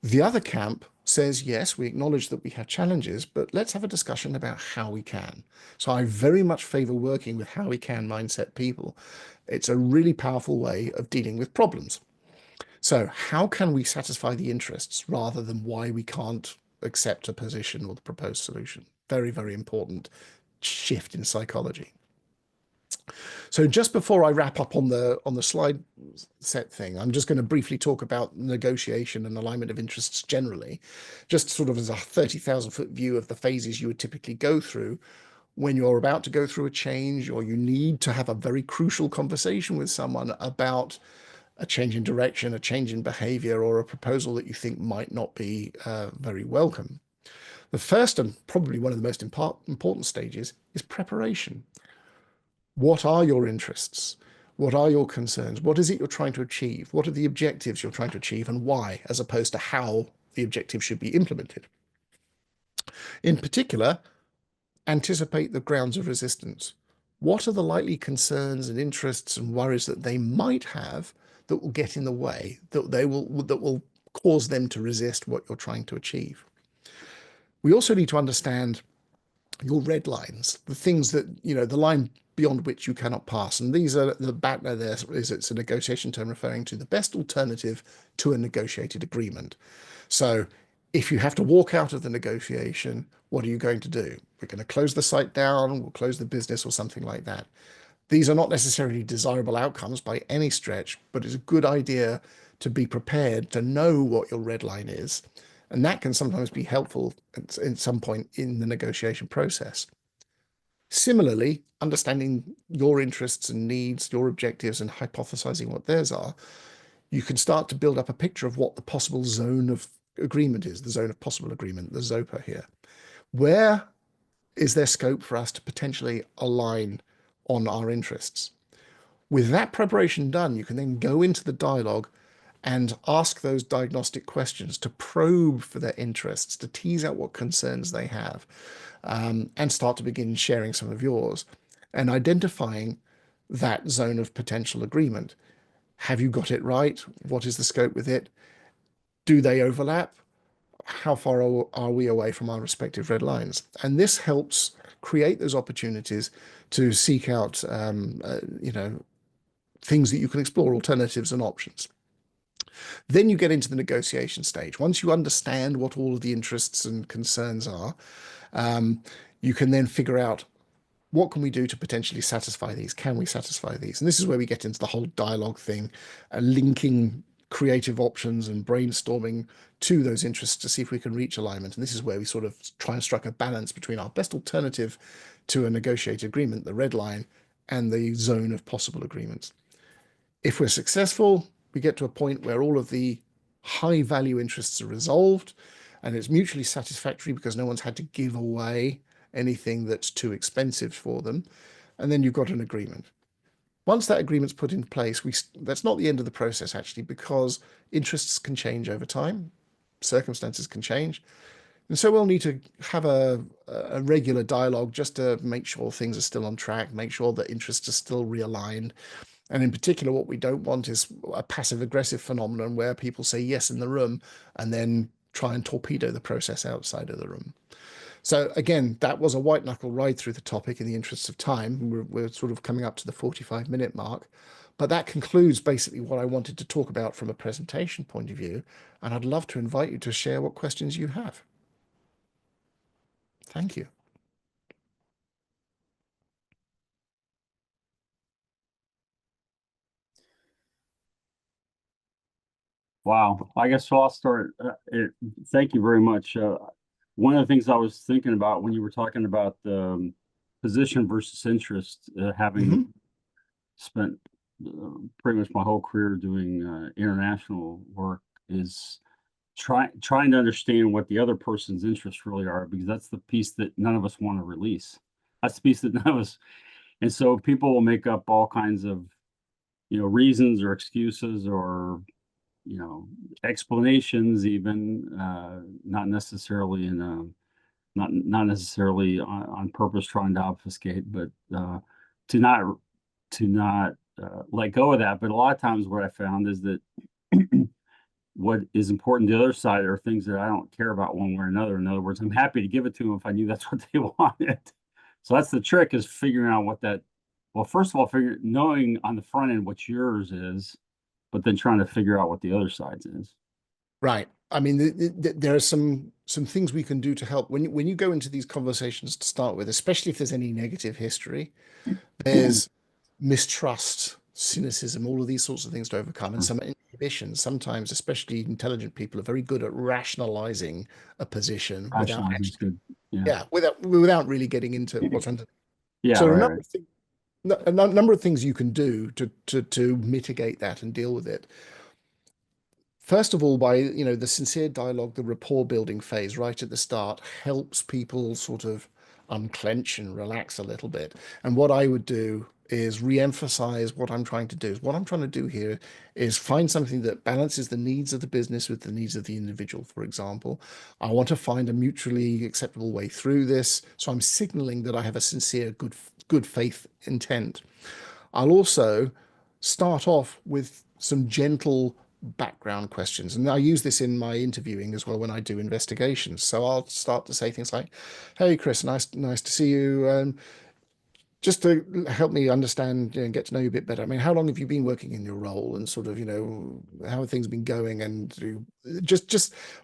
The other camp says, yes, we acknowledge that we have challenges, but let's have a discussion about how we can. So I very much favor working with how we can mindset people. It's a really powerful way of dealing with problems. So how can we satisfy the interests rather than why we can't accept a position or the proposed solution? Very, very important shift in psychology. So just before I wrap up on the slide set thing, I'm just going to briefly talk about negotiation and alignment of interests generally, just sort of as a 30,000-foot view of the phases you would typically go through when you're about to go through a change or you need to have a very crucial conversation with someone about a change in direction, a change in behavior, or a proposal that you think might not be very welcome. The first and probably one of the most important stages is preparation. What are your interests? What are your concerns? What is it you're trying to achieve? What are the objectives you're trying to achieve and why, as opposed to how the objective should be implemented? In particular, anticipate the grounds of resistance. What are the likely concerns and interests and worries that they might have that will get in the way, that will cause them to resist what you're trying to achieve? We also need to understand your red lines, the things that, the line beyond which you cannot pass. And these are the BATNA there is it's a negotiation term referring to the best alternative to a negotiated agreement. So if you have to walk out of the negotiation, what are you going to do? We're going to close the site down, we'll close the business or something like that. These are not necessarily desirable outcomes by any stretch, but it's a good idea to be prepared to know what your red line is. And that can sometimes be helpful at some point in the negotiation process. Similarly, understanding your interests and needs, your objectives, and hypothesizing what theirs are, you can start to build up a picture of what the possible zone of agreement is, the zone of possible agreement, the ZOPA here. Where is there scope for us to potentially align on our interests? With that preparation done, you can then go into the dialogue and ask those diagnostic questions to probe for their interests, to tease out what concerns they have, and start to begin sharing some of yours and identifying that zone of potential agreement. Have you got it right? What is the scope with it? Do they overlap? How far are we away from our respective red lines? And this helps create those opportunities to seek out, things that you can explore, alternatives and options. Then you get into the negotiation stage. Once you understand what all of the interests and concerns are, you can then figure out what can we do to potentially satisfy these? Can we satisfy these? And this is where we get into the whole dialogue thing, linking creative options and brainstorming to those interests to see if we can reach alignment. And this is where we sort of try and strike a balance between our best alternative to a negotiated agreement, the red line, and the zone of possible agreements. If we're successful, we get to a point where all of the high value interests are resolved and it's mutually satisfactory because no one's had to give away anything that's too expensive for them. And then you've got an agreement. Once that agreement's put in place, that's not the end of the process actually, because interests can change over time, circumstances can change. And so we'll need to have a regular dialogue just to make sure things are still on track, make sure that interests are still realigned. And in particular, what we don't want is a passive aggressive phenomenon where people say yes in the room and then try and torpedo the process outside of the room. So again, that was a white knuckle ride through the topic in the interests of time. We're sort of coming up to the 45-minute mark, but that concludes basically what I wanted to talk about from a presentation point of view. And I'd love to invite you to share what questions you have. Thank you. Wow. I guess so I'll start. Thank you very much. One of the things I was thinking about when you were talking about position versus interest, having spent pretty much my whole career doing international work, is trying to understand what the other person's interests really are, because that's the piece that none of us want to release. That's the piece that none of us. And so people will make up all kinds of, reasons or excuses or explanations, even not necessarily in a not necessarily on purpose trying to obfuscate, but to not let go of that. But a lot of times what I found is that what is important to the other side are things that I don't care about one way or another. In other words, I'm happy to give it to them if I knew that's what they wanted. So that's the trick, is figuring out what that, well, first of all, knowing on the front end what yours is, but then trying to figure out what the other side's is. Right. I mean, there are some things we can do to help when you go into these conversations to start with, especially if there's any negative history. There's mistrust, cynicism, all of these sorts of things to overcome, and some inhibitions. Sometimes, especially intelligent people, are very good at rationalizing a position without Rationalizing is actually, good. Yeah. yeah, without really getting into what's under. Yeah, So a right, number right. of things, a number of things you can do to mitigate that and deal with it. First of all, by the sincere dialogue, the rapport building phase right at the start helps people sort of unclench and relax a little bit. And what I would do is re-emphasize what I'm trying to do. What I'm trying to do here is find something that balances the needs of the business with the needs of the individual. For example, I want to find a mutually acceptable way through this. So I'm signaling that I have a sincere, good faith intent. I'll also start off with some gentle background questions. And I use this in my interviewing as well when I do investigations. So I'll start to say things like, "Hey, Chris, nice to see you. Just to help me understand and get to know you a bit better. I mean, how long have you been working in your role, and sort of, how have things been going?" And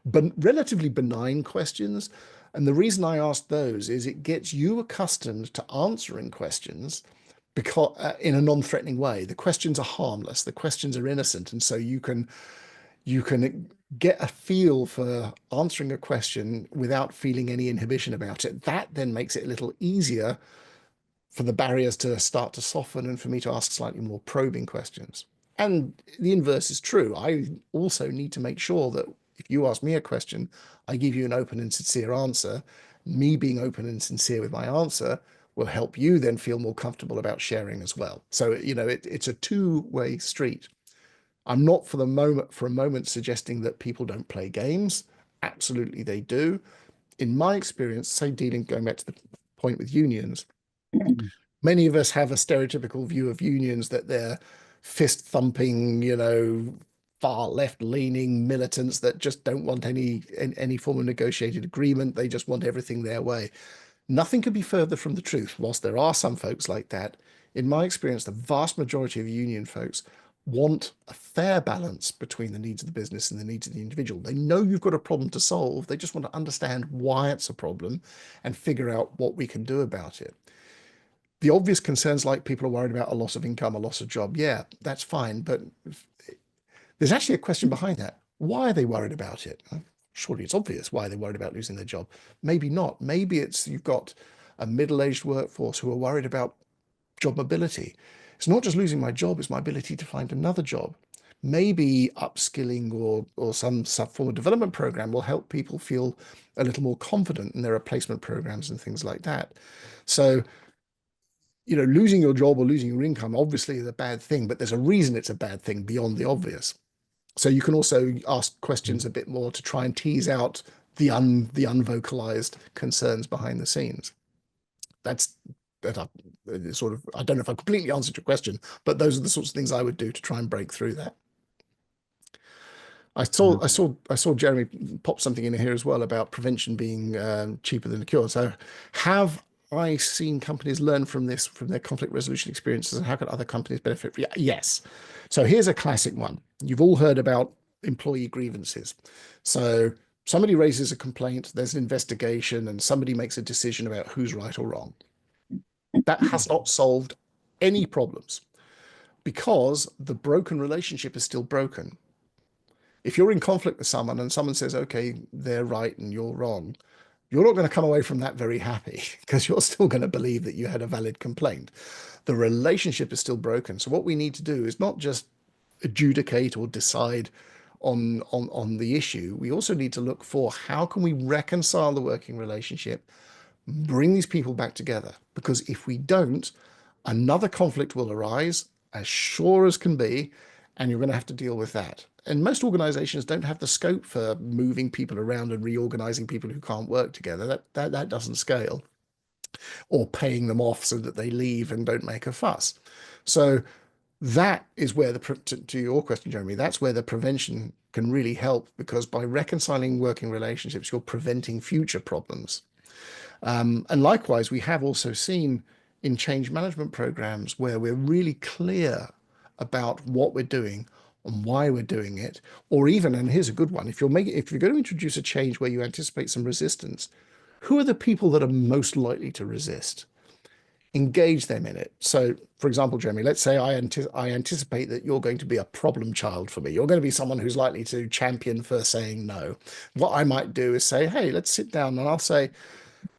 but relatively benign questions. And the reason I ask those is it gets you accustomed to answering questions because in a non-threatening way. The questions are harmless, the questions are innocent, and so you can get a feel for answering a question without feeling any inhibition about it. That then makes it a little easier for the barriers to start to soften and for me to ask slightly more probing questions. And the inverse is true. I also need to make sure that if you ask me a question, I give you an open and sincere answer. Me being open and sincere with my answer will help you then feel more comfortable about sharing as well. So, it's a two-way street. I'm not for a moment suggesting that people don't play games. Absolutely they do. In my experience, say going back to the point with unions, many of us have a stereotypical view of unions that they're fist thumping, far left leaning militants that just don't want any form of negotiated agreement. They just want everything their way. Nothing could be further from the truth. Whilst there are some folks like that, in my experience, the vast majority of union folks want a fair balance between the needs of the business and the needs of the individual. They know you've got a problem to solve. They just want to understand why it's a problem and figure out what we can do about it. The obvious concerns, like people are worried about a loss of income, a loss of job, yeah, that's fine. But There's actually a question behind that. Why are they worried about it? Surely it's obvious why they're worried about losing their job. Maybe not. Maybe it's you've got a middle-aged workforce who are worried about job mobility. It's not just losing my job, it's my ability to find another job. Maybe upskilling or some form of development program will help people feel a little more confident in their replacement programs and things like that. So, losing your job or losing your income obviously is a bad thing, but there's a reason it's a bad thing beyond the obvious. So you can also ask questions a bit more to try and tease out the unvocalized concerns behind the scenes. That's that I, sort of, I don't know if I completely answered your question, but those are the sorts of things I would do to try and break through that. I saw Jeremy pop something in here as well about prevention being cheaper than the cure. So have I seen companies learn from this, from their conflict resolution experiences, and how can other companies benefit? Yeah, yes. So here's a classic one. You've all heard about employee grievances. So somebody raises a complaint, there's an investigation, and somebody makes a decision about who's right or wrong. That has not solved any problems because the broken relationship is still broken. If you're in conflict with someone and someone says, okay, they're right and you're wrong, you're not going to come away from that very happy because you're still going to believe that you had a valid complaint. The relationship is still broken. So what we need to do is not just adjudicate or decide on the issue. We also need to look for how can we reconcile the working relationship, bring these people back together. Because if we don't, another conflict will arise as sure as can be, and you're going to have to deal with that. And most organizations don't have the scope for moving people around and reorganizing people who can't work together. That doesn't scale. Or paying them off so that they leave and don't make a fuss. So that is where to your question, Jeremy, that's where the prevention can really help, because by reconciling working relationships, you're preventing future problems. And likewise, we have also seen in change management programs where we're really clear about what we're doing and why we're doing it, or even, and here's a good one, if you're going to introduce a change where you anticipate some resistance, who are the people that are most likely to resist? Engage them in it. So, for example, Jeremy, let's say I anticipate that you're going to be a problem child for me. You're going to be someone who's likely to champion for saying no. What I might do is say, hey, let's sit down, and I'll say,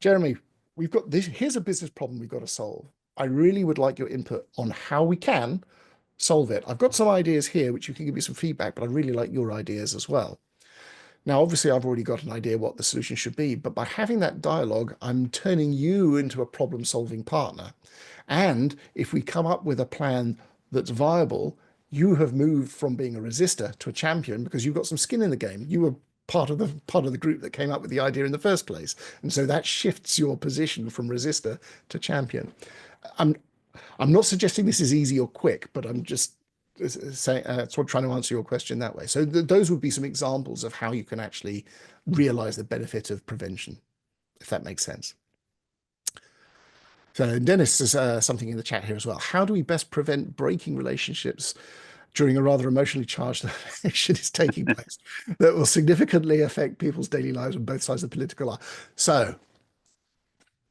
Jeremy, we've got this. Here's a business problem we've got to solve. I really would like your input on how we can solve it. I've got some ideas here, which you can give me some feedback, but I'd really like your ideas as well. Now, obviously, I've already got an idea what the solution should be, but by having that dialogue, I'm turning you into a problem-solving partner. And if we come up with a plan that's viable, you have moved from being a resistor to a champion because you've got some skin in the game. You were part of the group that came up with the idea in the first place. And so that shifts your position from resistor to champion. I'm I'm not suggesting this is easy or quick, but I'm just saying, sort of trying to answer your question that way. So those would be some examples of how you can actually realize the benefit of prevention, if that makes sense. So Dennis says something in the chat here as well. How do we best prevent breaking relationships during a rather emotionally charged election is taking place that will significantly affect people's daily lives on both sides of the political aisle? So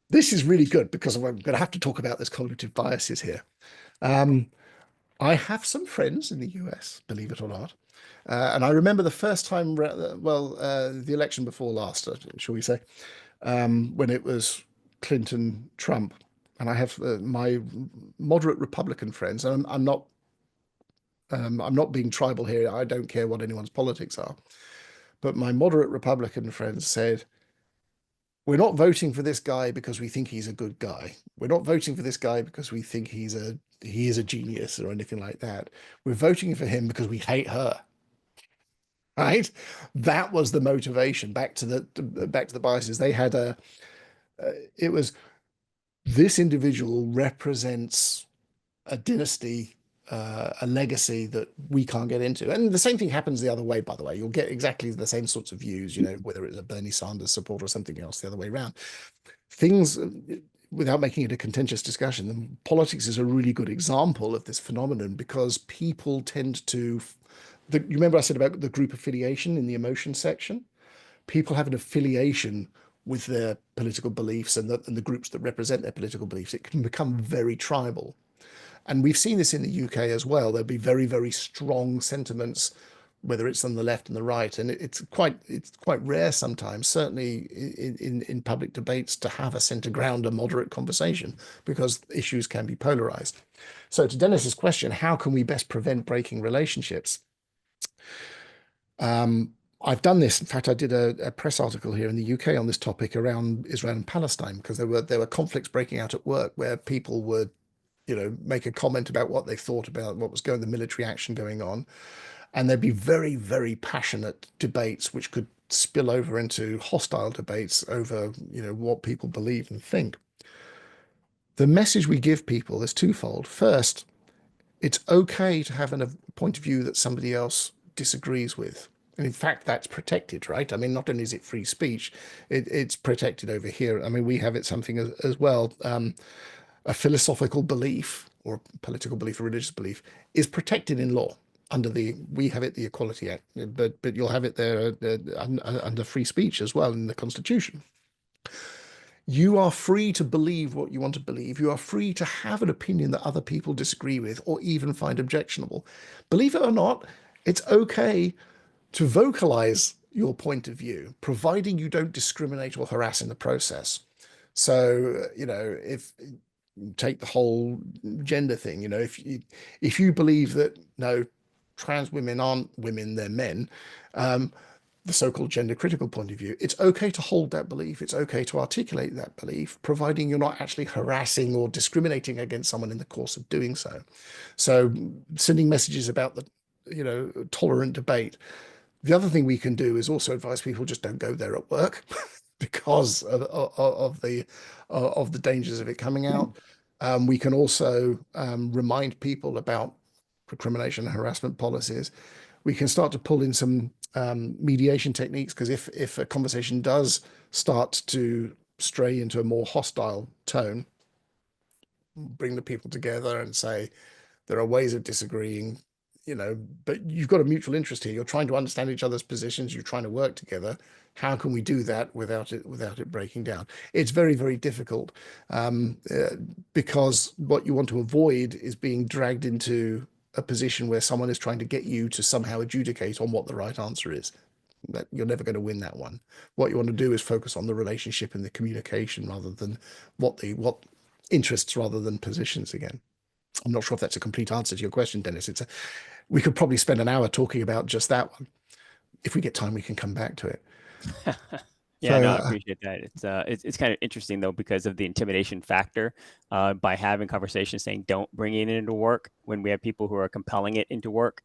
this is really good because I'm going to have to talk about this cognitive biases here. I have some friends in the US, believe it or not. And I remember the first time, the election before last, shall we say, when it was Clinton, Trump. And I have my moderate Republican friends, and I'm not being tribal here. I don't care what anyone's politics are. But my moderate Republican friends said, we're not voting for this guy because we think he's a good guy. We're not voting for this guy because we think he is a genius or anything like that. We're voting for him because we hate her. Right? That was the motivation. Back to the biases. They had it was, this individual represents a dynasty, a legacy that we can't get into. And the same thing happens the other way, by the way. You'll get exactly the same sorts of views, whether it's a Bernie Sanders support or something else the other way around. Things, without making it a contentious discussion, politics is a really good example of this phenomenon because people tend to, you remember I said about the group affiliation in the emotion section? People have an affiliation with their political beliefs and the groups that represent their political beliefs. It can become very tribal. And we've seen this in the UK as well. There'll be very, very strong sentiments whether it's on the left and the right. And it's quite rare sometimes, certainly in public debates, to have a center ground, a moderate conversation, because issues can be polarized. So to Dennis's question, how can we best prevent breaking relationships? I've done this. In fact, I did a press article here in the UK on this topic around Israel and Palestine, because there were conflicts breaking out at work where people would, make a comment about what they thought about what was the military action going on, and there'd be very, very passionate debates which could spill over into hostile debates over, what people believe and think. The message we give people is twofold. First, it's okay to have a point of view that somebody else disagrees with. And in fact, that's protected, right? I mean, not only is it free speech, it's protected over here. I mean, we have it something as well. A philosophical belief or political belief or religious belief is protected in law under we have it, the Equality Act, but you'll have it there under free speech as well in the Constitution. You are free to believe what you want to believe. You are free to have an opinion that other people disagree with or even find objectionable. Believe it or not, it's okay to vocalize your point of view, providing you don't discriminate or harass in the process. So, if take the whole gender thing, if you believe that no, trans women aren't women, they're men, the so-called gender critical point of view, it's okay to hold that belief. It's okay to articulate that belief, providing you're not actually harassing or discriminating against someone in the course of doing so. So sending messages about the, tolerant debate. The other thing we can do is also advise people just don't go there at work because of the dangers of it coming out. We can also remind people about discrimination and harassment policies. We can start to pull in some mediation techniques, because if a conversation does start to stray into a more hostile tone, bring the people together and say there are ways of disagreeing, but you've got a mutual interest here. You're trying to understand each other's positions. You're trying to work together. How can we do that without it breaking down? It's very, very difficult, because what you want to avoid is being dragged into a position where someone is trying to get you to somehow adjudicate on what the right answer is. That you're never going to win that one. What you want to do is focus on the relationship and the communication rather than what interests rather than positions again. I'm not sure if that's a complete answer to your question, Dennis. We could probably spend an hour talking about just that one. If we get time, we can come back to it. Yeah, no, So I appreciate that. It's kind of interesting though because of the intimidation factor. By having conversations saying don't bring it into work, when we have people who are compelling it into work,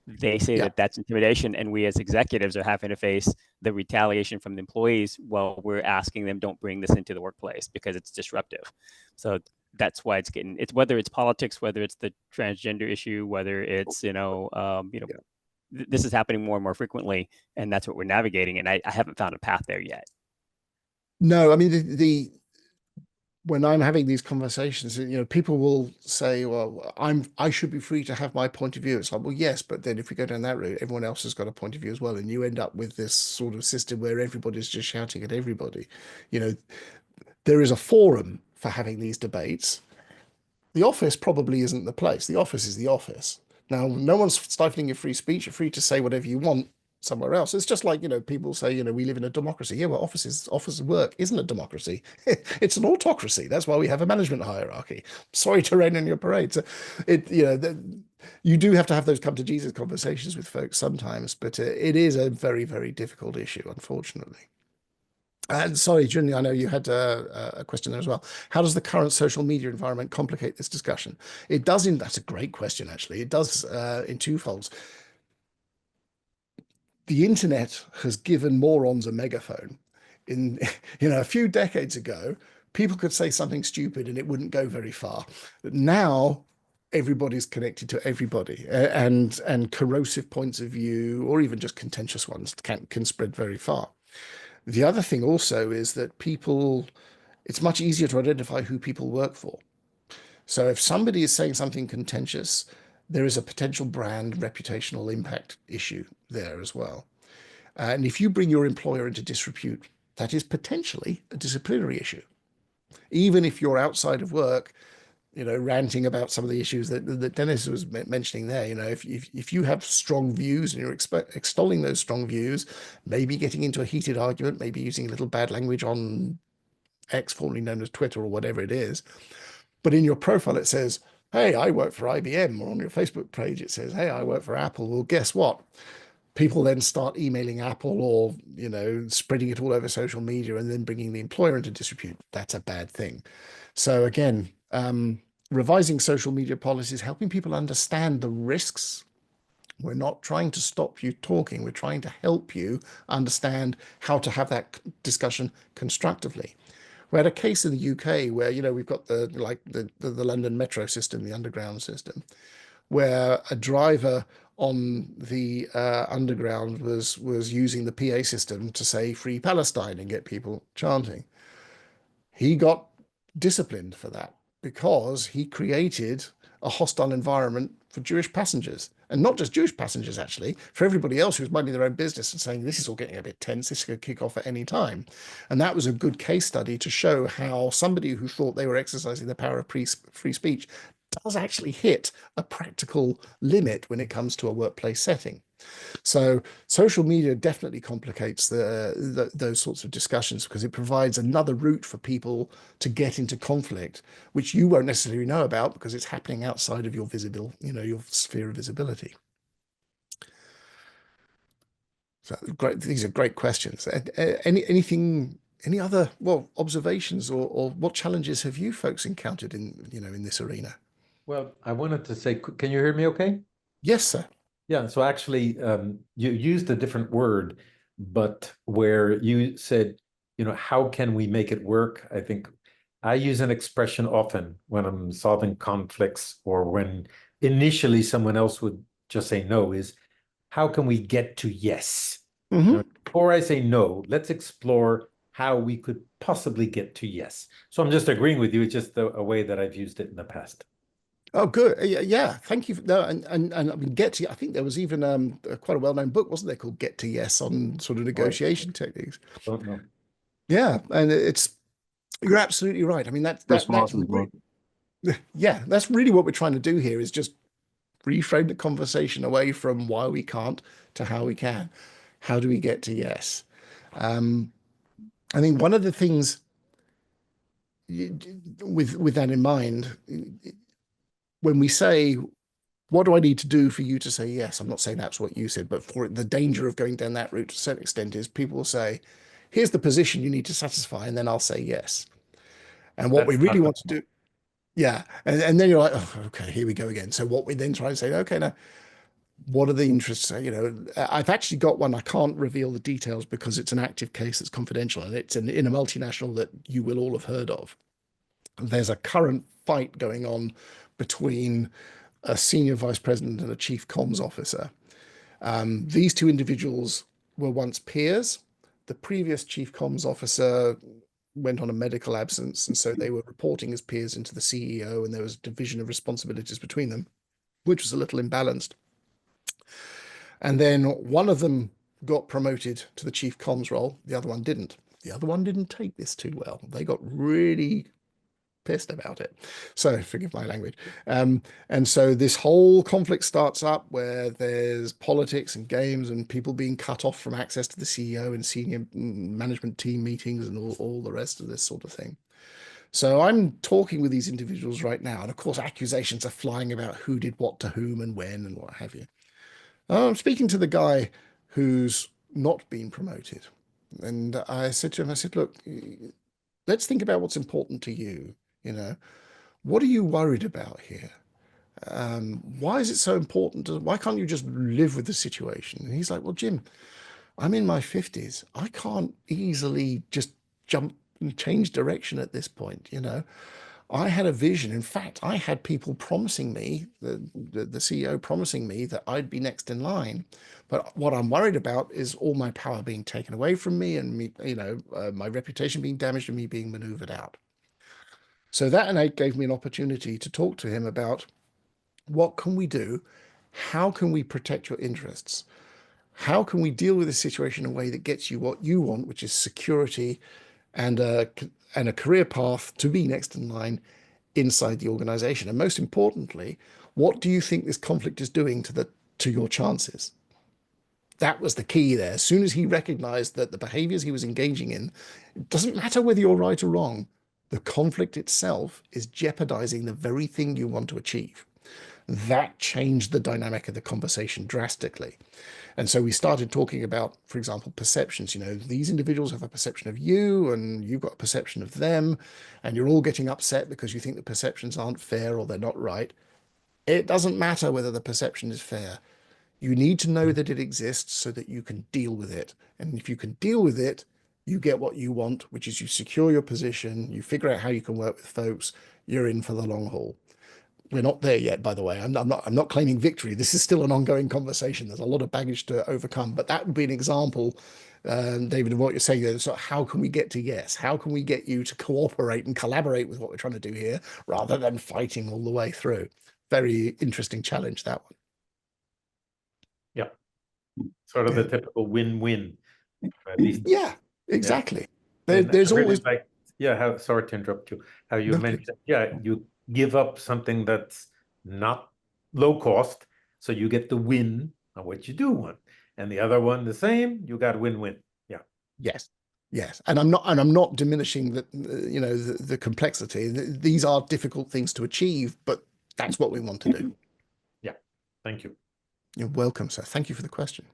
they say yeah, that that's intimidation, and we as executives are having to face the retaliation from the employees while we're asking them don't bring this into the workplace because it's disruptive. So that's why it's whether it's politics, whether it's the transgender issue, whether it's yeah. this is happening more and more frequently, and that's what we're navigating. And I haven't found a path there yet. No, I mean the when I'm having these conversations, people will say, "Well, I should be free to have my point of view." It's like, well, yes, but then if we go down that route, everyone else has got a point of view as well, and you end up with this sort of system where everybody's just shouting at everybody. You know, there is a forum for having these debates. The office probably isn't the place. The office is the office. Now, no one's stifling your free speech. You're free to say whatever you want somewhere else. It's just like, people say, we live in a democracy. Yeah, well, office work isn't a democracy. It's an autocracy. That's why we have a management hierarchy. Sorry to rain on your parade. So you do have to have those come to Jesus conversations with folks sometimes, but it is a very, very difficult issue, unfortunately. And sorry, Julie, I know you had a question there as well. How does the current social media environment complicate this discussion? It does. That's a great question, actually. It does in two folds. The internet has given morons a megaphone. In a few decades ago, people could say something stupid and it wouldn't go very far. But now everybody's connected to everybody, and corrosive points of view, or even just contentious ones, can spread very far. The other thing also is that it's much easier to identify who people work for. So if somebody is saying something contentious, there is a potential brand reputational impact issue there as well. And if you bring your employer into disrepute, that is potentially a disciplinary issue. Even if you're outside of work, ranting about some of the issues that Dennis was mentioning there. If you have strong views and you're extolling those strong views, maybe getting into a heated argument, maybe using a little bad language on X, formerly known as Twitter or whatever it is, but in your profile it says, hey, I work for IBM, or on your Facebook page it says, hey, I work for Apple. Well, guess what? People then start emailing Apple or, spreading it all over social media and then bringing the employer into disrepute. That's a bad thing. So again, revising social media policies, helping people understand the risks. We're not trying to stop you talking. We're trying to help you understand how to have that discussion constructively. We had a case in the UK where, we've got the London metro system, the underground system, where a driver on the underground was using the PA system to say "Free Palestine" and get people chanting. He got disciplined for that because he created a hostile environment for Jewish passengers, and not just Jewish passengers, actually, for everybody else who's minding their own business and saying, this is all getting a bit tense, this could kick off at any time. And that was a good case study to show how somebody who thought they were exercising the power of free speech does actually hit a practical limit when it comes to a workplace setting. So social media definitely complicates those sorts of discussions because it provides another route for people to get into conflict, which you won't necessarily know about because it's happening outside of your your sphere of visibility. So great, these are great questions. Any other observations or what challenges have you folks encountered in this arena? Well, I wanted to say, can you hear me okay? Yes, sir. Yeah, so actually, you used a different word, but where you said, how can we make it work? I think I use an expression often when I'm solving conflicts or when initially someone else would just say no is, how can we get to yes? Before I say no, let's explore how we could possibly get to yes. So I'm just agreeing with you. It's just a way that I've used it in the past. Oh, good. Yeah. Thank you. No, and I mean, I think there was even quite a well-known book, wasn't there, called Get to Yes on sort of negotiation techniques. Don't know. Yeah, and you're absolutely right. I mean, that's yeah, that's really what we're trying to do here is just reframe the conversation away from why we can't to how we can. How do we get to yes? I think one of the things with that in mind, when we say, what do I need to do for you to say yes? I'm not saying that's what you said, but for the danger of going down that route to a certain extent is people will say, here's the position you need to satisfy, and then I'll say yes. And what we really want to do, yeah. And then you're like, oh, okay, here we go again. So what we then try to say, okay, now, what are the interests? I've actually got one. I can't reveal the details because it's an active case that's confidential, and it's in a multinational that you will all have heard of. There's a current fight going on between a senior vice president and a chief comms officer. These two individuals were once peers. The previous chief comms officer went on a medical absence, and so they were reporting as peers into the CEO, and there was a division of responsibilities between them, which was a little imbalanced. And then one of them got promoted to the chief comms role. The other one didn't. The other one didn't take this too well. They got really pissed about it. So forgive my language. And so this whole conflict starts up where there's politics and games and people being cut off from access to the CEO and senior management team meetings and all the rest of this sort of thing. So I'm talking with these individuals right now. And of course, accusations are flying about who did what to whom and when and what have you. I'm speaking to the guy who's not been promoted. And I said to him, look, let's think about what's important to you. What are you worried about here? Why is it so important? Why can't you just live with the situation? And he's like, well, Jim, I'm in my 50s. I can't easily just jump and change direction at this point. I had a vision. In fact, I had people promising me, the CEO promising me that I'd be next in line. But what I'm worried about is all my power being taken away from me and me, my reputation being damaged and me being maneuvered out. So that gave me an opportunity to talk to him about what can we do? How can we protect your interests? How can we deal with the situation in a way that gets you what you want, which is security and a career path to be next in line inside the organization? And most importantly, what do you think this conflict is doing to your chances? That was the key there. As soon as he recognized that the behaviors he was engaging in, it doesn't matter whether you're right or wrong, the conflict itself is jeopardizing the very thing you want to achieve. That changed the dynamic of the conversation drastically. And so we started talking about, for example, perceptions. These individuals have a perception of you and you've got a perception of them, and you're all getting upset because you think the perceptions aren't fair or they're not right. It doesn't matter whether the perception is fair. You need to know that it exists so that you can deal with it. And if you can deal with it, you get what you want, which is you secure your position, you figure out how you can work with folks, you're in for the long haul. We're not there yet, by the way. I'm not claiming victory. This is still an ongoing conversation. There's a lot of baggage to overcome, but that would be an example, David, of what you're saying. So how can we get to yes? How can we get you to cooperate and collaborate with what we're trying to do here, rather than fighting all the way through? Very interesting challenge, that one. Yeah, sort of the typical win-win, at least. Yeah, exactly. Yeah. There's really always sorry to interrupt you. How you No, mentioned, you give up something that's not low cost, so you get the win on what you do want, and the other one the same. You got win-win. Yeah. Yes, and I'm not diminishing the complexity. These are difficult things to achieve, but that's what we want to do. Yeah. Thank you. You're welcome, sir. Thank you for the question.